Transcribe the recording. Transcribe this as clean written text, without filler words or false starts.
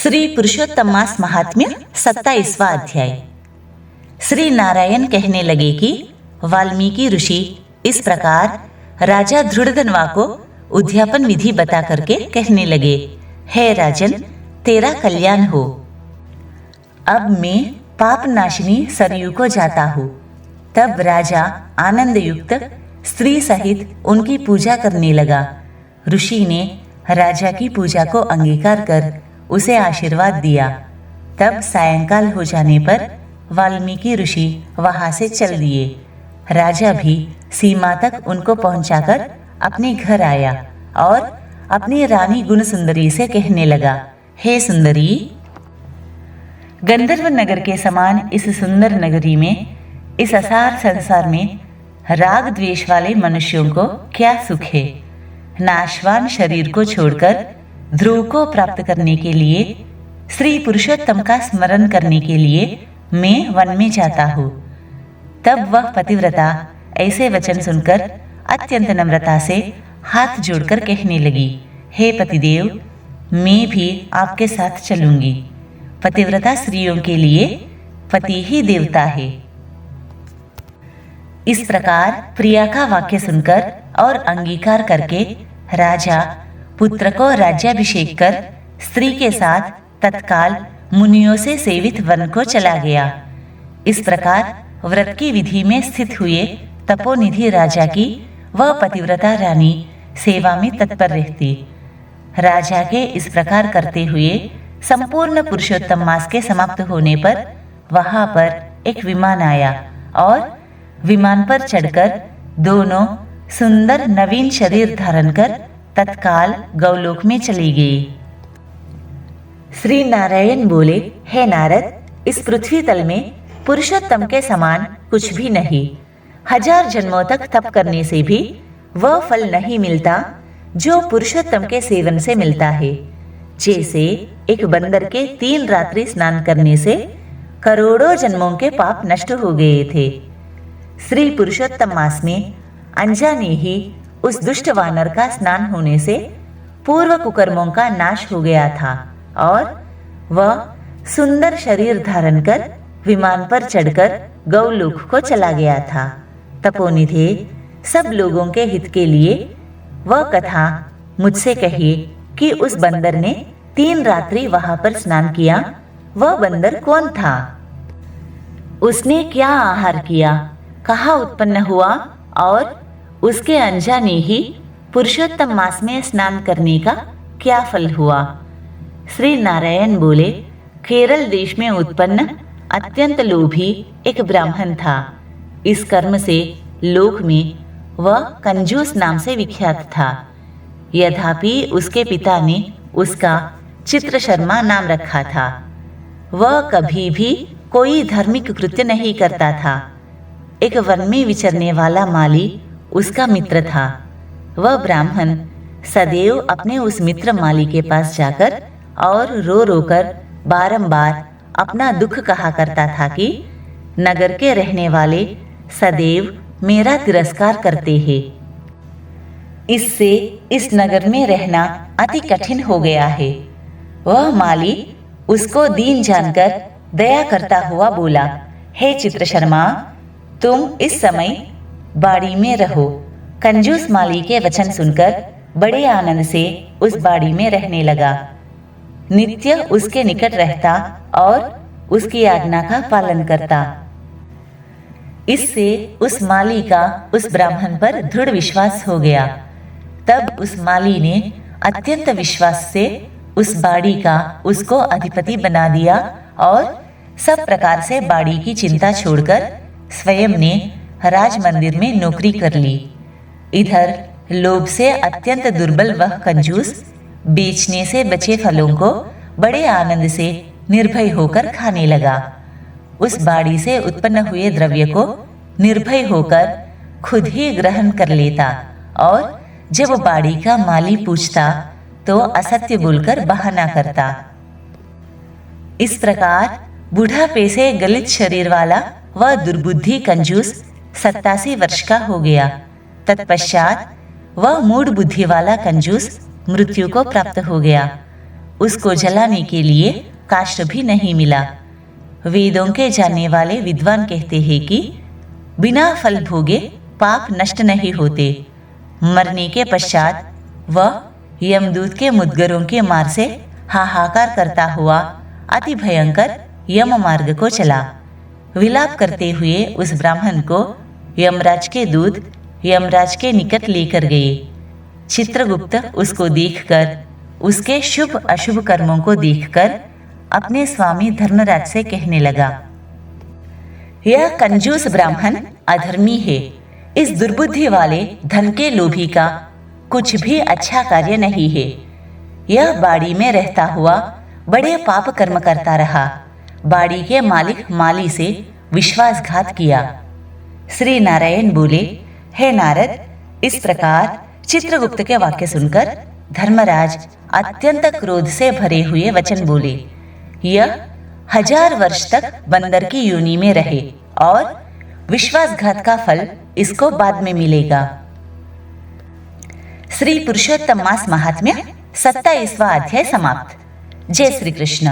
श्री पुरुषोत्तम मास महात्म्य 27वां अध्याय। श्री नारायण कहने लगे कि वाल्मीकि ऋषि इस प्रकार राजा ध्रुड़धनवा को उद्यापन विधि बता करके कहने लगे, हे राजन, तेरा कल्याण हो। अब मैं पाप नाशिनी सरयू को जाता हूँ। तब राजा आनंद युक्त स्त्री सहित उनकी पूजा करने लगा। ऋषि ने राजा की पूजा को अंगीकार कर उसे आशीर्वाद दिया। तब सायंकाल हो जाने पर वाल्मीकि ऋषि वहां से चल दिए। राजा भी सीमा तक उनको पहुंचाकर अपने घर आया और अपनी रानी गुण सुंदरी से कहने लगा, हे सुंदरी, गंधर्व नगर के समान इस सुंदर नगरी में, इस असार संसार में राग द्वेष वाले मनुष्यों को क्या सुख है। नाशवान शरीर को छोड़कर ध्रुव को प्राप्त करने के लिए, श्री पुरुषोत्तम का स्मरण करने के लिए मैं वन में जाता हूँ। तब वह पतिव्रता ऐसे वचन सुनकर अत्यंत नम्रता से हाथ जोड़कर कहने लगी, हे पतिदेव, मैं भी आपके साथ चलूंगी। पतिव्रता स्त्रियों के लिए पति ही देवता है। इस प्रकार प्रिया का वाक्य सुनकर और अंगीकार करके राजा पुत्र को राज्याभिषेक कर स्त्री के साथ तत्काल मुनियों से सेवित वन को चला गया। इस प्रकार व्रत की विधि में स्थित हुए तपोनिधि राजा की वह पतिव्रता रानी सेवा में तत्पर रहती। राजा के इस प्रकार करते हुए संपूर्ण पुरुषोत्तम मास के समाप्त होने पर वहां पर एक विमान आया और विमान पर चढ़कर दोनों सुंदर नवीन शरीर धारण कर तत्काल गौलोक में चली गई। श्री नारायण बोले, हे नारद, इस पृथ्वी तल में पुरुषोत्तम के समान कुछ भी नहीं। 1000 जन्मों तक तप करने से भी वह फल नहीं मिलता जो पुरुषोत्तम के सेवन से मिलता है। जैसे एक बंदर के 3 रात्रि स्नान करने से करोड़ों जन्मों के पाप नष्ट हो गए थे। श्री पुरुषोत्तम मास में अनजाने ही उस दुष्ट वानर का स्नान होने से पूर्व कुकर्मों का नाश हो गया था और वह सुंदर शरीर धारण कर विमान पर चढ़कर गौलोक को चला गया था। तपोनिधे, सब लोगों के हित के लिए वह कथा मुझसे कही कि उस बंदर ने 3 रात्रि वहां पर स्नान किया। वह बंदर कौन था? उसने क्या आहार किया, कहाँ उत्पन्न हुआ और उसके अनजाने ही पुरुषोत्तम मास में स्नान करने का क्या फल हुआ? श्री नारायण बोले, केरल देश में उत्पन्न अत्यंत लोभी एक ब्राह्मण था। इस कर्म से लोक में वह कंजूस नाम से विख्यात था। यद्यपि उसके पिता ने उसका चित्र शर्मा नाम रखा था। वह कभी भी कोई धार्मिक कृत्य नहीं करता था। एक वन में विचरने वाला माली उसका मित्र था। वह ब्राह्मण सदैव अपने उस मित्र माली के पास जाकर और रो रो कर बारंबार अपना दुख कहा करता था कि नगर के रहने वाले सदैव मेरा तिरस्कार करते हैं। इससे इस नगर में रहना अति कठिन हो गया है। वह माली उसको दीन जानकर दया करता हुआ बोला, हे चित्र शर्मा, तुम इस समय बाड़ी में रहो। कंजूस माली के वचन सुनकर बड़े आनंद से उस बाड़ी में रहने लगा। नित्य उसके निकट रहता और उसकी आज्ञा का पालन करता। इससे उस माली का उस ब्राह्मण पर दृढ़ विश्वास हो गया। तब उस माली ने अत्यंत विश्वास से उस बाड़ी का उसको अधिपति बना दिया और सब प्रकार से बाड़ी की चिंता छोड़कर स्वयं ने राज मंदिर में नौकरी कर ली। इधर लोभ से अत्यंत दुर्बल वह कंजूस बेचने से बचे फलों को बड़े आनंद से निर्भय होकर खाने लगा। उस बाड़ी से उत्पन्न हुए द्रव्य को निर्भय होकर खुद ही ग्रहण कर लेता और जब बाड़ी का माली पूछता तो असत्य बोलकर बहाना करता। इस प्रकार बुढ़ापे से गलित शरीर वाला वह दुर्बुद्धि कंजूस 87 वर्ष का हो गया। तत्पश्चात वह मूढ़ बुद्धि वाला कंजूस मृत्यु को प्राप्त हो गया। उसको जलाने के लिए काष्ठ भी नहीं मिला। वेदों के जानने वाले विद्वान कहते हैं कि बिना फल भोगे पाप नष्ट नहीं होते। मरने के पश्चात वह यमदूत के मुद्गरों के मार से हाहाकार करता हुआ अति भयंकर यम मार्ग को चला। विलाप करते हुए उस ब्राह्मण को यमराज के दूत यमराज के निकट लेकर गए। चित्रगुप्त उसको देखकर, उसके शुभ अशुभ कर्मों को देखकर अपने स्वामी धर्मराज से कहने लगा, यह कंजूस ब्राह्मण अधर्मी है। इस दुर्बुद्धि वाले धन के लोभी का कुछ भी अच्छा कार्य नहीं है। यह बाड़ी में रहता हुआ बड़े पाप कर्म करता रहा। बाड़ी के मालिक माली से विश्वासघात किया। श्री नारायण बोले, हे नारद, इस प्रकार चित्रगुप्त के वाक्य सुनकर धर्मराज अत्यंत क्रोध से भरे हुए वचन बोले, यह 1000 वर्ष तक बंदर की योनि में रहे और विश्वासघात का फल इसको बाद में मिलेगा। श्री पुरुषोत्तम मास महात्म्य 27वां अध्याय समाप्त। जय श्री कृष्ण।